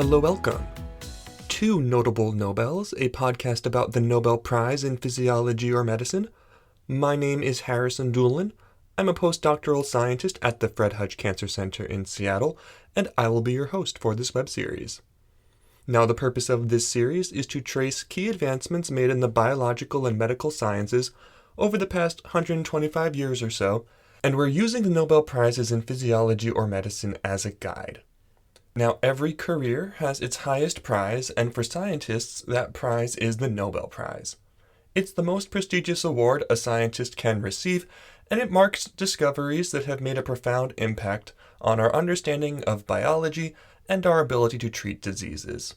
Hello, welcome to Notable Nobels, a podcast about the Nobel Prize in Physiology or Medicine. My name is Harrison Doolin. I'm a postdoctoral scientist at the Fred Hutch Cancer Center in Seattle, and I will be your host for this web series. Now, the purpose of this series is to trace key advancements made in the biological and medical sciences over the past 125 years or so, and we're using the Nobel Prizes in Physiology or Medicine as a guide. Now, every career has its highest prize, and for scientists, that prize is the Nobel Prize. It's the most prestigious award a scientist can receive, and it marks discoveries that have made a profound impact on our understanding of biology and our ability to treat diseases.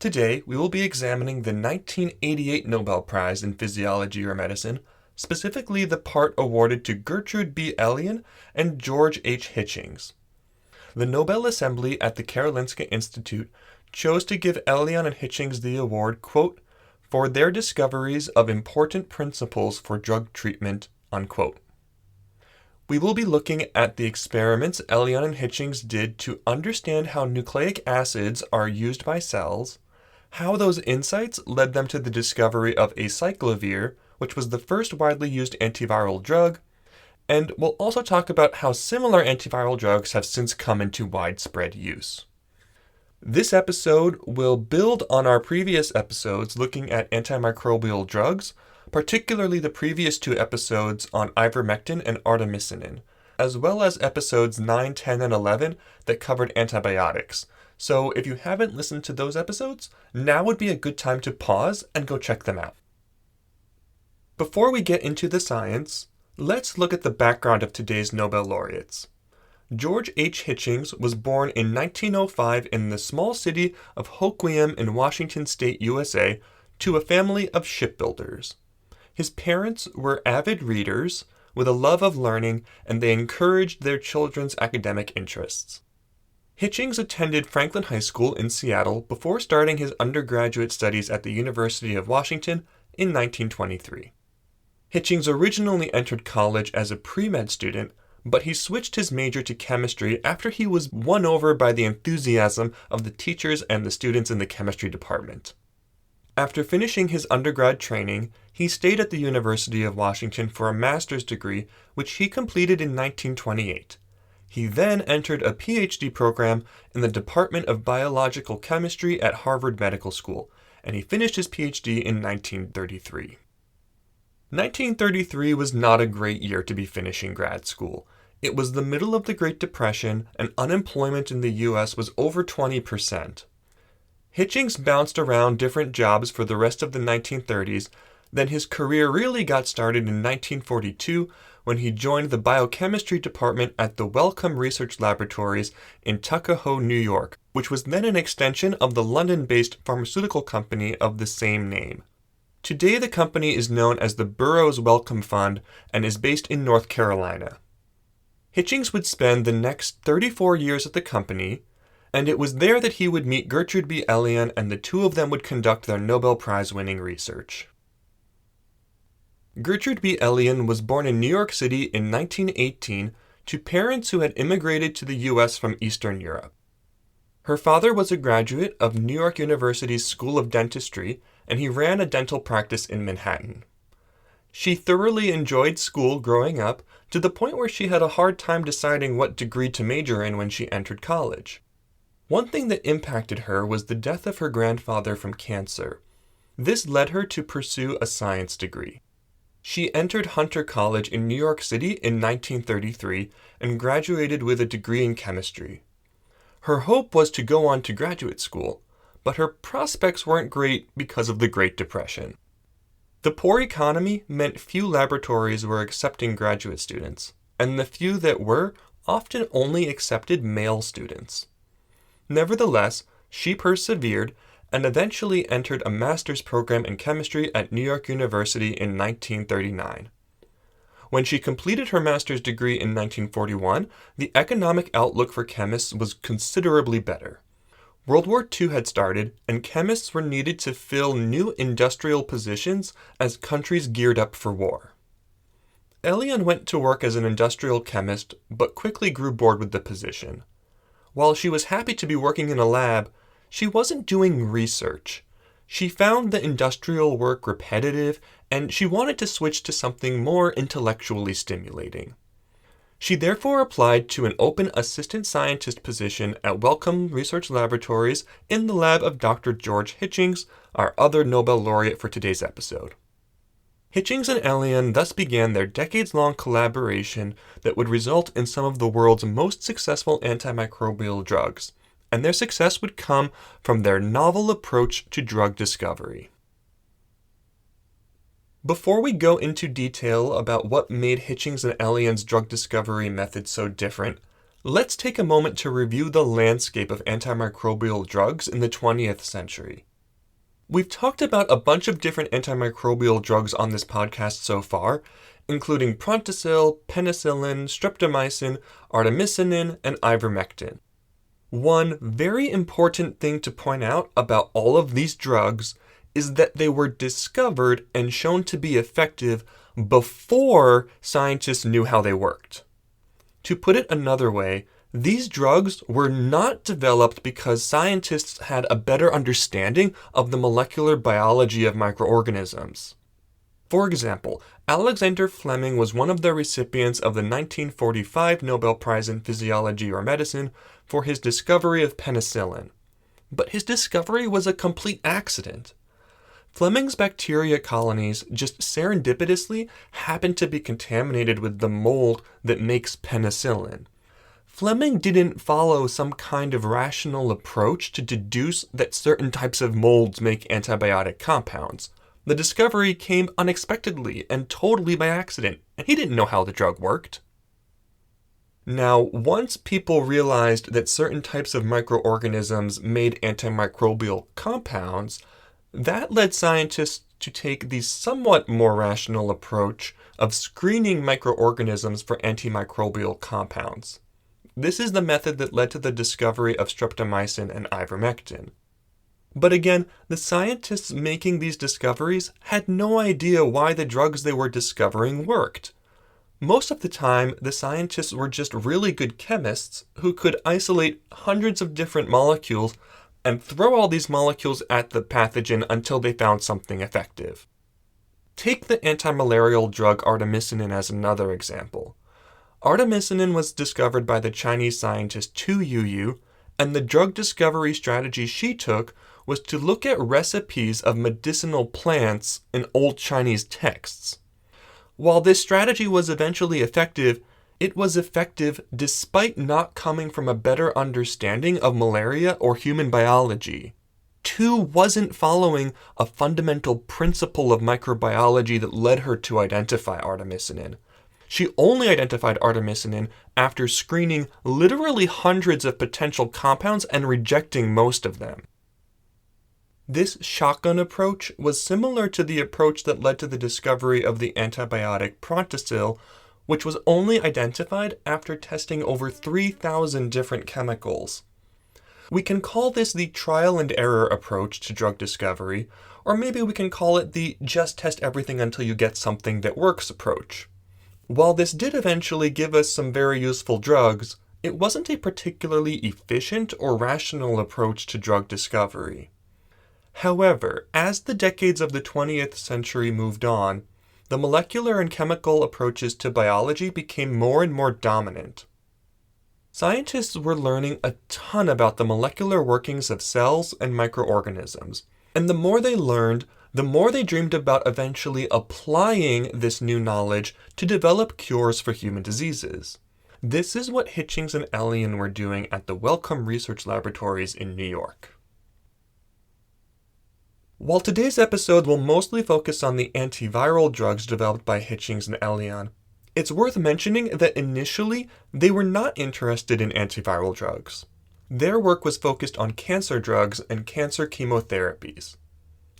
Today, we will be examining the 1988 Nobel Prize in Physiology or Medicine, specifically the part awarded to Gertrude B. Elion and George H. Hitchings. The Nobel Assembly at the Karolinska Institute chose to give Elion and Hitchings the award, quote, for their discoveries of important principles for drug treatment, unquote. We will be looking at the experiments Elion and Hitchings did to understand how nucleic acids are used by cells, how those insights led them to the discovery of acyclovir, which was the first widely used antiviral drug, and we'll also talk about how similar antiviral drugs have since come into widespread use. This episode will build on our previous episodes looking at antimicrobial drugs, particularly the previous two episodes on ivermectin and artemisinin, as well as episodes 9, 10, and 11 that covered antibiotics. So if you haven't listened to those episodes, now would be a good time to pause and go check them out. Before we get into the science, let's look at the background of today's Nobel laureates. George H. Hitchings was born in 1905 in the small city of Hoquiam in Washington State, USA, to a family of shipbuilders. His parents were avid readers with a love of learning, and they encouraged their children's academic interests. Hitchings attended Franklin High School in Seattle before starting his undergraduate studies at the University of Washington in 1923. Hitchings originally entered college as a pre-med student, but he switched his major to chemistry after he was won over by the enthusiasm of the teachers and the students in the chemistry department. After finishing his undergrad training, he stayed at the University of Washington for a master's degree, which he completed in 1928. He then entered a PhD program in the Department of Biological Chemistry at Harvard Medical School, and he finished his PhD in 1933. 1933 was not a great year to be finishing grad school. It was the middle of the Great Depression, and unemployment in the U.S. was over 20%. Hitchings bounced around different jobs for the rest of the 1930s, then his career really got started in 1942 when he joined the biochemistry department at the Wellcome Research Laboratories in Tuckahoe, New York, which was then an extension of the London-based pharmaceutical company of the same name. Today, the company is known as the Burroughs Wellcome Fund and is based in North Carolina. Hitchings would spend the next 34 years at the company, and it was there that he would meet Gertrude B. Elion, and the two of them would conduct their Nobel Prize-winning research. Gertrude B. Elion was born in New York City in 1918 to parents who had immigrated to the U.S. from Eastern Europe. Her father was a graduate of New York University's School of Dentistry, and he ran a dental practice in Manhattan. She thoroughly enjoyed school growing up, to the point where she had a hard time deciding what degree to major in when she entered college. One thing that impacted her was the death of her grandfather from cancer. This led her to pursue a science degree. She entered Hunter College in New York City in 1933 and graduated with a degree in chemistry. Her hope was to go on to graduate school, but her prospects weren't great because of the Great Depression. The poor economy meant few laboratories were accepting graduate students, and the few that were often only accepted male students. Nevertheless, she persevered and eventually entered a master's program in chemistry at New York University in 1939. When she completed her master's degree in 1941, the economic outlook for chemists was considerably better. World War II had started, and chemists were needed to fill new industrial positions as countries geared up for war. Elion went to work as an industrial chemist, but quickly grew bored with the position. While she was happy to be working in a lab, she wasn't doing research. She found the industrial work repetitive, and she wanted to switch to something more intellectually stimulating. She therefore applied to an open assistant scientist position at Wellcome Research Laboratories in the lab of Dr. George Hitchings, our other Nobel laureate for today's episode. Hitchings and Elion thus began their decades-long collaboration that would result in some of the world's most successful antimicrobial drugs, and their success would come from their novel approach to drug discovery. Before we go into detail about what made Hitchings and Elion's drug discovery method so different, let's take a moment to review the landscape of antimicrobial drugs in the 20th century. We've talked about a bunch of different antimicrobial drugs on this podcast so far, including Prontosil, penicillin, streptomycin, artemisinin, and ivermectin. One very important thing to point out about all of these drugs is that they were discovered and shown to be effective before scientists knew how they worked. To put it another way, these drugs were not developed because scientists had a better understanding of the molecular biology of microorganisms. For example, Alexander Fleming was one of the recipients of the 1945 Nobel Prize in Physiology or Medicine for his discovery of penicillin. But his discovery was a complete accident. Fleming's bacteria colonies just serendipitously happened to be contaminated with the mold that makes penicillin. Fleming didn't follow some kind of rational approach to deduce that certain types of molds make antibiotic compounds. The discovery came unexpectedly and totally by accident, and he didn't know how the drug worked. Now, once people realized that certain types of microorganisms made antimicrobial compounds, that led scientists to take the somewhat more rational approach of screening microorganisms for antimicrobial compounds. This is the method that led to the discovery of streptomycin and ivermectin. But again, the scientists making these discoveries had no idea why the drugs they were discovering worked. Most of the time, the scientists were just really good chemists who could isolate hundreds of different molecules and throw all these molecules at the pathogen until they found something effective. Take the antimalarial drug artemisinin as another example. Artemisinin was discovered by the Chinese scientist Tu Youyou, and the drug discovery strategy she took was to look at recipes of medicinal plants in old Chinese texts. While this strategy was eventually effective, it was effective despite not coming from a better understanding of malaria or human biology. Tu wasn't following a fundamental principle of microbiology that led her to identify artemisinin. She only identified artemisinin after screening literally hundreds of potential compounds and rejecting most of them. This shotgun approach was similar to the approach that led to the discovery of the antibiotic Prontosil, which was only identified after testing over 3,000 different chemicals. We can call this the trial and error approach to drug discovery, or maybe we can call it the just test everything until you get something that works approach. While this did eventually give us some very useful drugs, it wasn't a particularly efficient or rational approach to drug discovery. However, as the decades of the 20th century moved on, the molecular and chemical approaches to biology became more and more dominant. Scientists were learning a ton about the molecular workings of cells and microorganisms, and the more they learned, the more they dreamed about eventually applying this new knowledge to develop cures for human diseases. This is what Hitchings and Elion were doing at the Wellcome Research Laboratories in New York. While today's episode will mostly focus on the antiviral drugs developed by Hitchings and Elion, it's worth mentioning that initially they were not interested in antiviral drugs. Their work was focused on cancer drugs and cancer chemotherapies.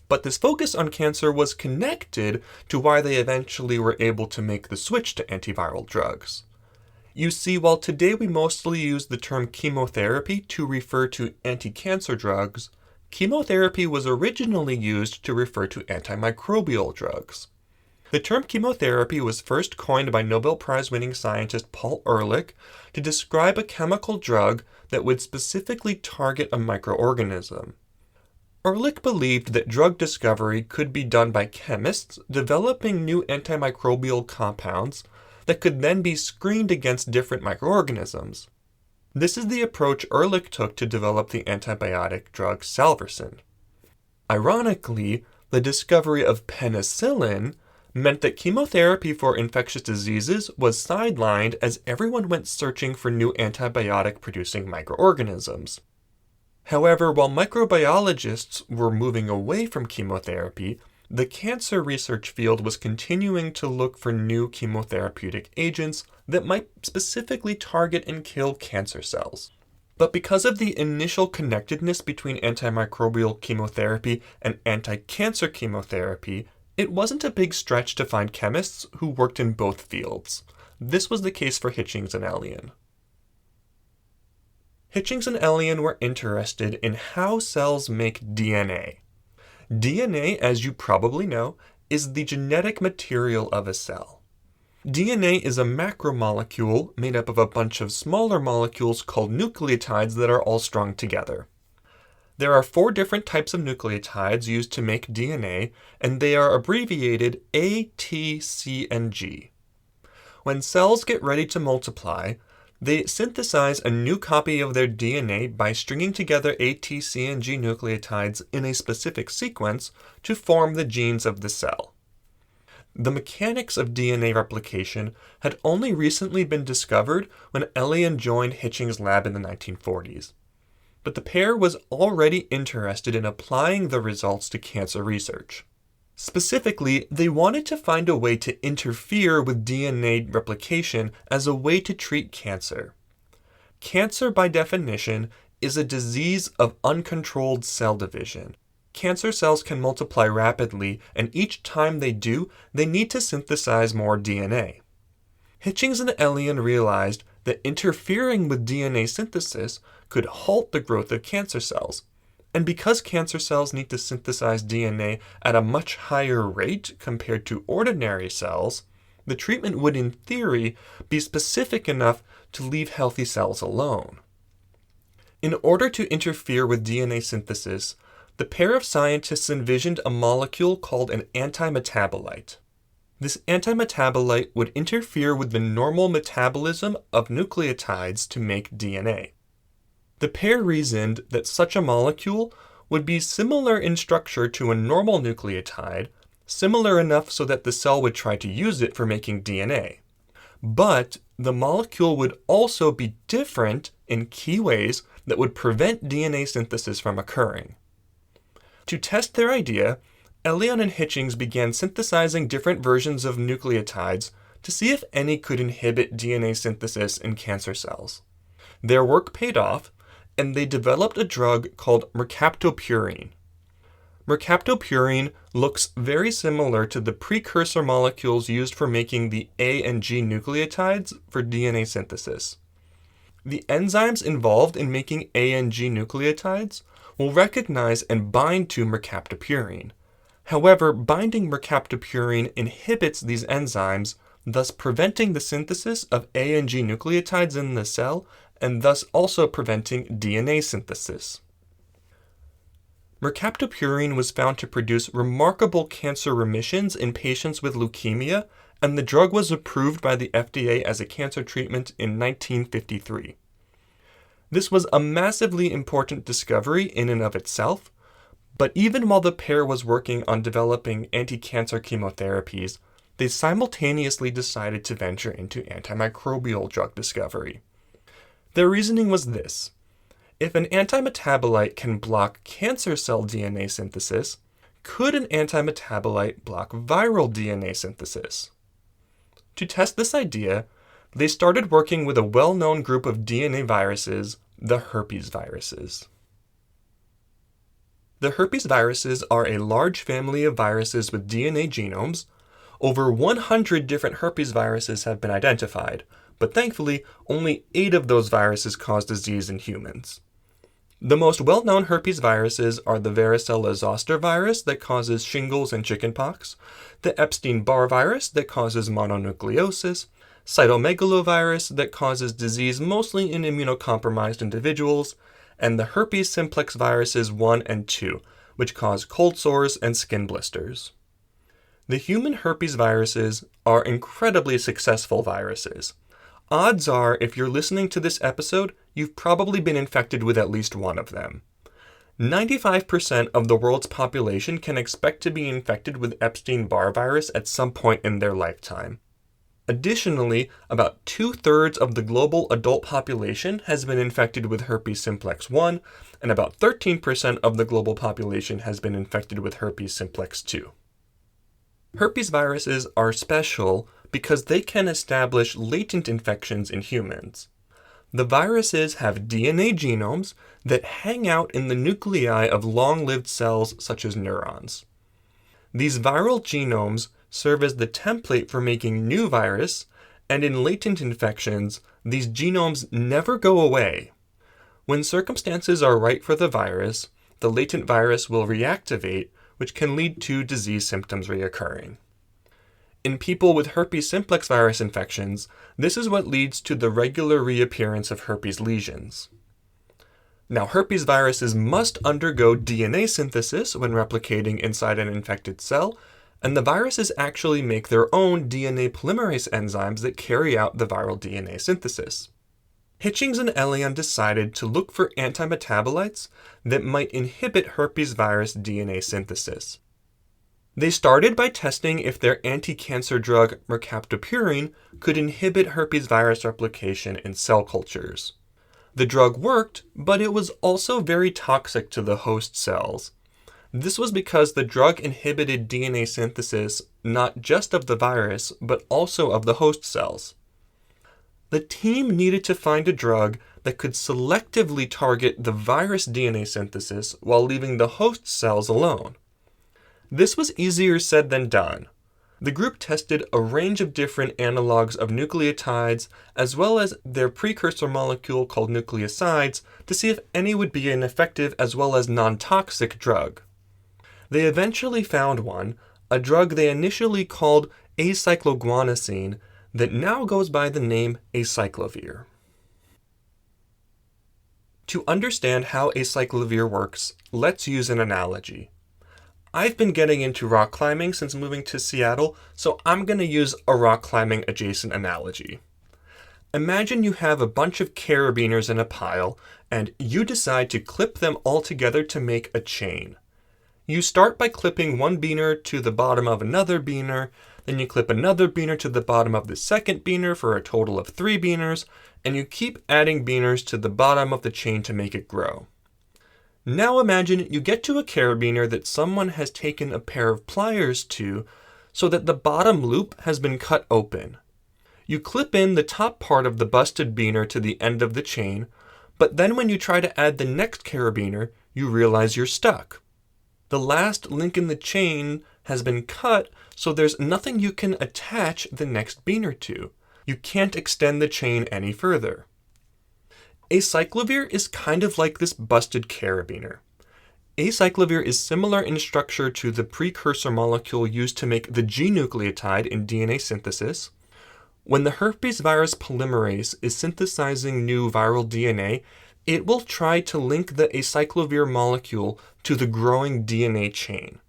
But this focus on cancer was connected to why they eventually were able to make the switch to antiviral drugs. You see, while today we mostly use the term chemotherapy to refer to anti-cancer drugs, chemotherapy was originally used to refer to antimicrobial drugs. The term chemotherapy was first coined by Nobel Prize winning scientist Paul Ehrlich to describe a chemical drug that would specifically target a microorganism. Ehrlich believed that drug discovery could be done by chemists developing new antimicrobial compounds that could then be screened against different microorganisms. This is the approach Ehrlich took to develop the antibiotic drug salvarsan. Ironically, the discovery of penicillin meant that chemotherapy for infectious diseases was sidelined as everyone went searching for new antibiotic-producing microorganisms. However, while microbiologists were moving away from chemotherapy, the cancer research field was continuing to look for new chemotherapeutic agents that might specifically target and kill cancer cells. But because of the initial connectedness between antimicrobial chemotherapy and anti-cancer chemotherapy, it wasn't a big stretch to find chemists who worked in both fields. This was the case for Hitchings and Elion. Hitchings and Elion were interested in how cells make DNA. DNA, as you probably know, is the genetic material of a cell. DNA is a macromolecule made up of a bunch of smaller molecules called nucleotides that are all strung together. There are 4 different types of nucleotides used to make DNA, and they are abbreviated A, T, C, and G. When cells get ready to multiply, they synthesize a new copy of their DNA by stringing together A, T, C, and G nucleotides in a specific sequence to form the genes of the cell. The mechanics of DNA replication had only recently been discovered when Elion joined Hitchings' lab in the 1940s. But the pair was already interested in applying the results to cancer research. Specifically, they wanted to find a way to interfere with DNA replication as a way to treat cancer. Cancer, by definition, is a disease of uncontrolled cell division. Cancer cells can multiply rapidly, and each time they do, they need to synthesize more DNA. Hitchings and Elion realized that interfering with DNA synthesis could halt the growth of cancer cells. And because cancer cells need to synthesize DNA at a much higher rate compared to ordinary cells, the treatment would, in theory, be specific enough to leave healthy cells alone. In order to interfere with DNA synthesis, the pair of scientists envisioned a molecule called an antimetabolite. This antimetabolite would interfere with the normal metabolism of nucleotides to make DNA. The pair reasoned that such a molecule would be similar in structure to a normal nucleotide, similar enough so that the cell would try to use it for making DNA. But the molecule would also be different in key ways that would prevent DNA synthesis from occurring. To test their idea, Elion and Hitchings began synthesizing different versions of nucleotides to see if any could inhibit DNA synthesis in cancer cells. Their work paid off, and they developed a drug called mercaptopurine. Mercaptopurine looks very similar to the precursor molecules used for making the A and G nucleotides for DNA synthesis. The enzymes involved in making A and G nucleotides will recognize and bind to mercaptopurine. However, binding mercaptopurine inhibits these enzymes, thus preventing the synthesis of A and G nucleotides in the cell, and thus also preventing DNA synthesis. Mercaptopurine was found to produce remarkable cancer remissions in patients with leukemia, and the drug was approved by the FDA as a cancer treatment in 1953. This was a massively important discovery in and of itself, but even while the pair was working on developing anti-cancer chemotherapies, they simultaneously decided to venture into antimicrobial drug discovery. Their reasoning was this: if an antimetabolite can block cancer cell DNA synthesis, could an antimetabolite block viral DNA synthesis? To test this idea, they started working with a well-known group of DNA viruses, the herpes viruses. The herpes viruses are a large family of viruses with DNA genomes. Over 100 different herpes viruses have been identified, but thankfully, only 8 of those viruses cause disease in humans. The most well-known herpes viruses are the varicella-zoster virus that causes shingles and chickenpox, the Epstein-Barr virus that causes mononucleosis, cytomegalovirus that causes disease mostly in immunocompromised individuals, and the herpes simplex viruses 1 and 2, which cause cold sores and skin blisters. The human herpes viruses are incredibly successful viruses. Odds are, if you're listening to this episode, you've probably been infected with at least one of them. 95% of the world's population can expect to be infected with Epstein-Barr virus at some point in their lifetime. Additionally, about 2/3 of the global adult population has been infected with herpes simplex 1, and about 13% of the global population has been infected with herpes simplex 2. Herpes viruses are special because they can establish latent infections in humans. The viruses have DNA genomes that hang out in the nuclei of long-lived cells such as neurons. These viral genomes serve as the template for making new virus, and in latent infections, these genomes never go away. When circumstances are right for the virus, the latent virus will reactivate, which can lead to disease symptoms reoccurring. In people with herpes simplex virus infections, this is what leads to the regular reappearance of herpes lesions. Now, herpes viruses must undergo DNA synthesis when replicating inside an infected cell, and the viruses actually make their own DNA polymerase enzymes that carry out the viral DNA synthesis. Hitchings and Elion decided to look for antimetabolites that might inhibit herpes virus DNA synthesis. They started by testing if their anti-cancer drug mercaptopurine could inhibit herpes virus replication in cell cultures. The drug worked, but it was also very toxic to the host cells. This was because the drug inhibited DNA synthesis not just of the virus, but also of the host cells. The team needed to find a drug that could selectively target the virus DNA synthesis while leaving the host cells alone. This was easier said than done. The group tested a range of different analogs of nucleotides as well as their precursor molecule called nucleosides to see if any would be an effective as well as non-toxic drug. They eventually found one, a drug they initially called acycloguanosine that now goes by the name acyclovir. To understand how acyclovir works, let's use an analogy. I've been getting into rock climbing since moving to Seattle, so I'm going to use a rock climbing adjacent analogy. Imagine you have a bunch of carabiners in a pile, and you decide to clip them all together to make a chain. You start by clipping one beaner to the bottom of another beaner, then you clip another beaner to the bottom of the second beaner for a total of 3 beaners, and you keep adding beaners to the bottom of the chain to make it grow. Now imagine you get to a carabiner that someone has taken a pair of pliers to so that the bottom loop has been cut open. You clip in the top part of the busted beaner to the end of the chain, but then when you try to add the next carabiner, you realize you're stuck. The last link in the chain has been cut, so there's nothing you can attach the next beaner to. You can't extend the chain any further. Acyclovir is kind of like this busted carabiner. Acyclovir is similar in structure to the precursor molecule used to make the G nucleotide in DNA synthesis. When the herpes virus polymerase is synthesizing new viral DNA, it will try to link the acyclovir molecule to the growing DNA chain.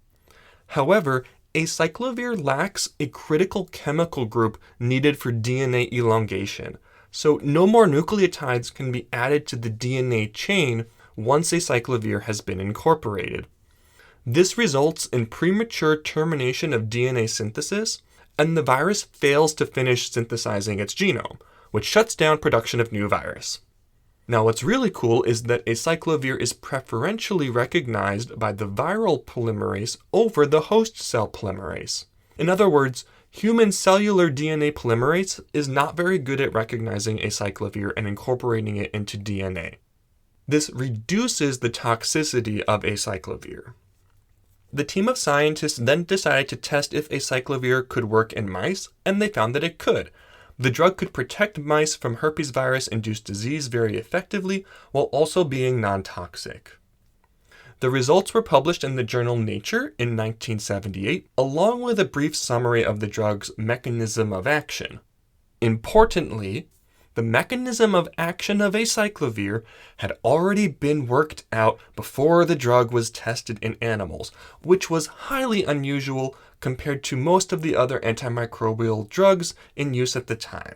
However, acyclovir lacks a critical chemical group needed for DNA elongation, so no more nucleotides can be added to the DNA chain once acyclovir has been incorporated. This results in premature termination of DNA synthesis, and the virus fails to finish synthesizing its genome, which shuts down production of new virus. Now, what's really cool is that acyclovir is preferentially recognized by the viral polymerase over the host cell polymerase. In other words, human cellular DNA polymerase is not very good at recognizing acyclovir and incorporating it into DNA. This reduces the toxicity of acyclovir. The team of scientists then decided to test if acyclovir could work in mice, and they found that it could. The drug could protect mice from herpes virus-induced disease very effectively while also being non-toxic. The results were published in the journal Nature in 1978, along with a brief summary of the drug's mechanism of action. Importantly, the mechanism of action of acyclovir had already been worked out before the drug was tested in animals, which was highly unusual compared to most of the other antimicrobial drugs in use at the time.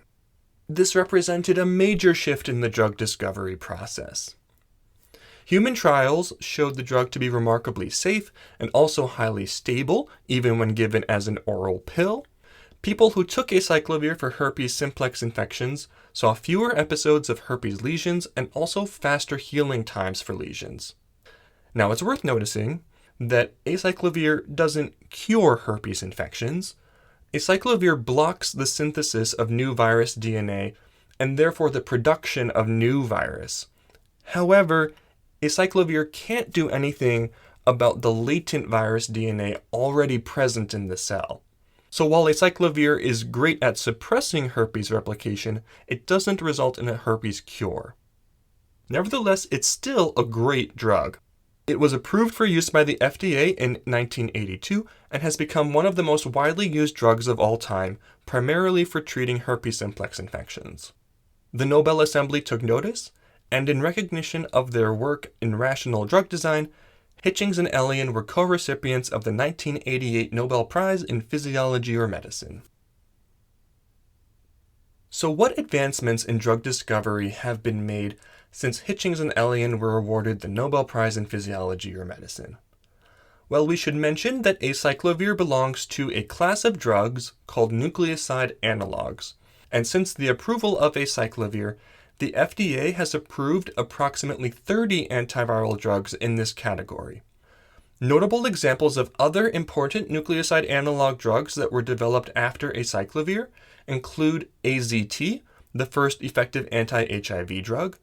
This represented a major shift in the drug discovery process. Human trials showed the drug to be remarkably safe and also highly stable, even when given as an oral pill. People who took acyclovir for herpes simplex infections saw fewer episodes of herpes lesions and also faster healing times for lesions. Now, it's worth noticing that acyclovir doesn't cure herpes infections. Acyclovir blocks the synthesis of new virus DNA and therefore the production of new virus. However, acyclovir can't do anything about the latent virus DNA already present in the cell. So while acyclovir is great at suppressing herpes replication, it doesn't result in a herpes cure. Nevertheless, it's still a great drug. It was approved for use by the FDA in 1982 and has become one of the most widely used drugs of all time, primarily for treating herpes simplex infections. The Nobel Assembly took notice, and in recognition of their work in rational drug design, Hitchings and Elion were co-recipients of the 1988 Nobel Prize in Physiology or Medicine. So what advancements in drug discovery have been made since Hitchings and Elion were awarded the Nobel Prize in Physiology or Medicine? Well, we should mention that acyclovir belongs to a class of drugs called nucleoside analogs, and since the approval of acyclovir, the FDA has approved approximately 30 antiviral drugs in this category. Notable examples of other important nucleoside analog drugs that were developed after acyclovir include AZT, the first effective anti-HIV drug,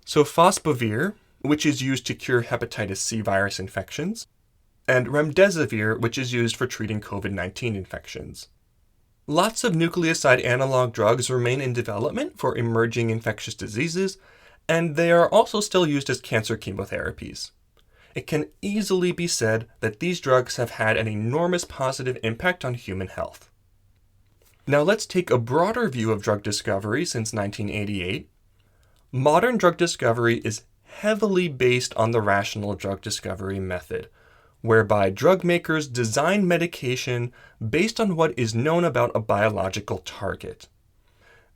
sofosbuvir, which is used to cure hepatitis C virus infections, and remdesivir, which is used for treating COVID-19 infections. Lots of nucleoside analog drugs remain in development for emerging infectious diseases, and they are also still used as cancer chemotherapies. It can easily be said that these drugs have had an enormous positive impact on human health. Now let's take a broader view of drug discovery since 1988. Modern drug discovery is heavily based on the rational drug discovery method, whereby drug makers design medication based on what is known about a biological target.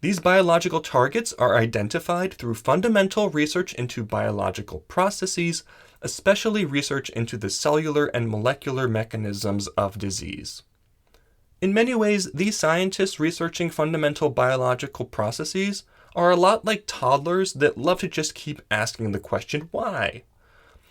These biological targets are identified through fundamental research into biological processes, especially research into the cellular and molecular mechanisms of disease. In many ways, these scientists researching fundamental biological processes are a lot like toddlers that love to just keep asking the question, why?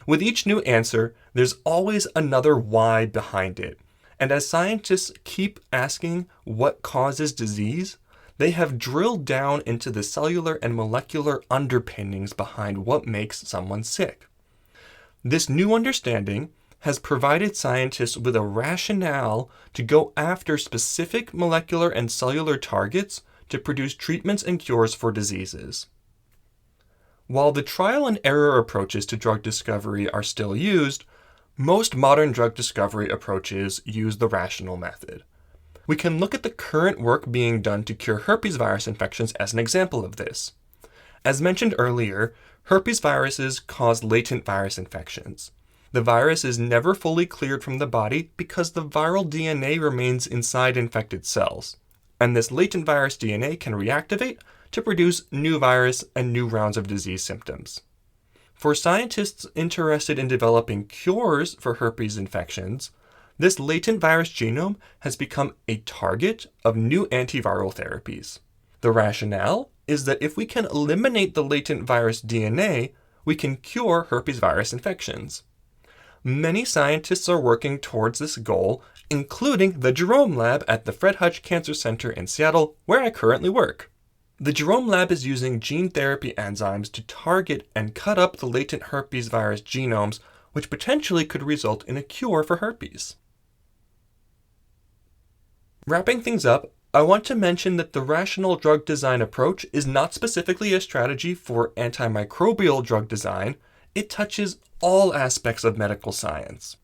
With each new answer, there's always another why behind it. And as scientists keep asking what causes disease, they have drilled down into the cellular and molecular underpinnings behind what makes someone sick. This new understanding has provided scientists with a rationale to go after specific molecular and cellular targets to produce treatments and cures for diseases. While the trial and error approaches to drug discovery are still used, most modern drug discovery approaches use the rational method. We can look at the current work being done to cure herpes virus infections as an example of this. As mentioned earlier, herpes viruses cause latent virus infections. The virus is never fully cleared from the body because the viral DNA remains inside infected cells, and this latent virus DNA can reactivate to produce new virus and new rounds of disease symptoms. For scientists interested in developing cures for herpes infections, this latent virus genome has become a target of new antiviral therapies. The rationale is that if we can eliminate the latent virus DNA, we can cure herpes virus infections. Many scientists are working towards this goal, including the Jerome Lab at the Fred Hutch Cancer Center in Seattle, where I currently work. The Jerome Lab is using gene therapy enzymes to target and cut up the latent herpes virus genomes, which potentially could result in a cure for herpes. Wrapping things up, I want to mention that the rational drug design approach is not specifically a strategy for antimicrobial drug design. It touches all aspects of medical science.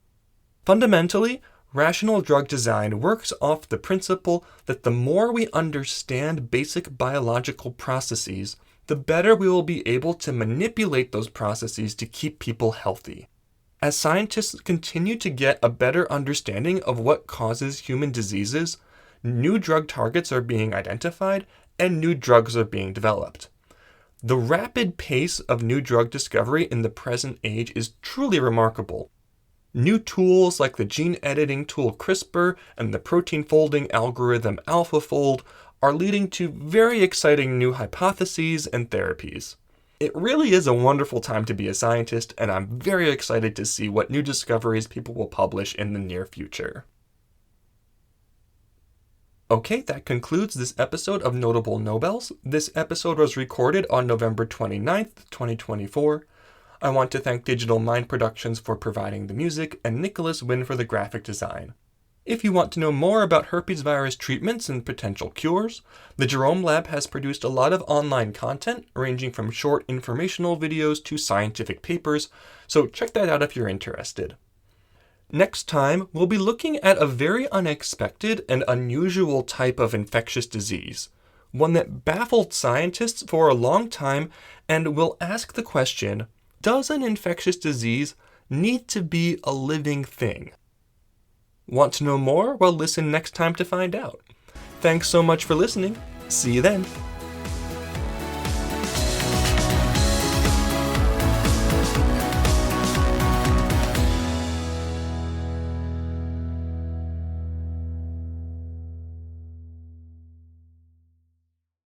Fundamentally, Rational drug design works off the principle that the more we understand basic biological processes, the better we will be able to manipulate those processes to keep people healthy. As scientists continue to get a better understanding of what causes human diseases, new drug targets are being identified and new drugs are being developed. The rapid pace of new drug discovery in the present age is truly remarkable. New tools like the gene editing tool CRISPR and the protein folding algorithm AlphaFold are leading to very exciting new hypotheses and therapies. It really is a wonderful time to be a scientist, and I'm very excited to see what new discoveries people will publish in the near future. Okay, that concludes this episode of Notable Nobels. This episode was recorded on November 29th, 2024. I want to thank Digital Mind Productions for providing the music and Nicholas Wynn for the graphic design. If you want to know more about herpes virus treatments and potential cures, the Jerome Lab has produced a lot of online content ranging from short informational videos to scientific papers, so check that out if you're interested. Next time, we'll be looking at a very unexpected and unusual type of infectious disease, one that baffled scientists for a long time, and we'll ask the question, does an infectious disease need to be a living thing? Want to know more? Well, listen next time to find out. Thanks so much for listening. See you then.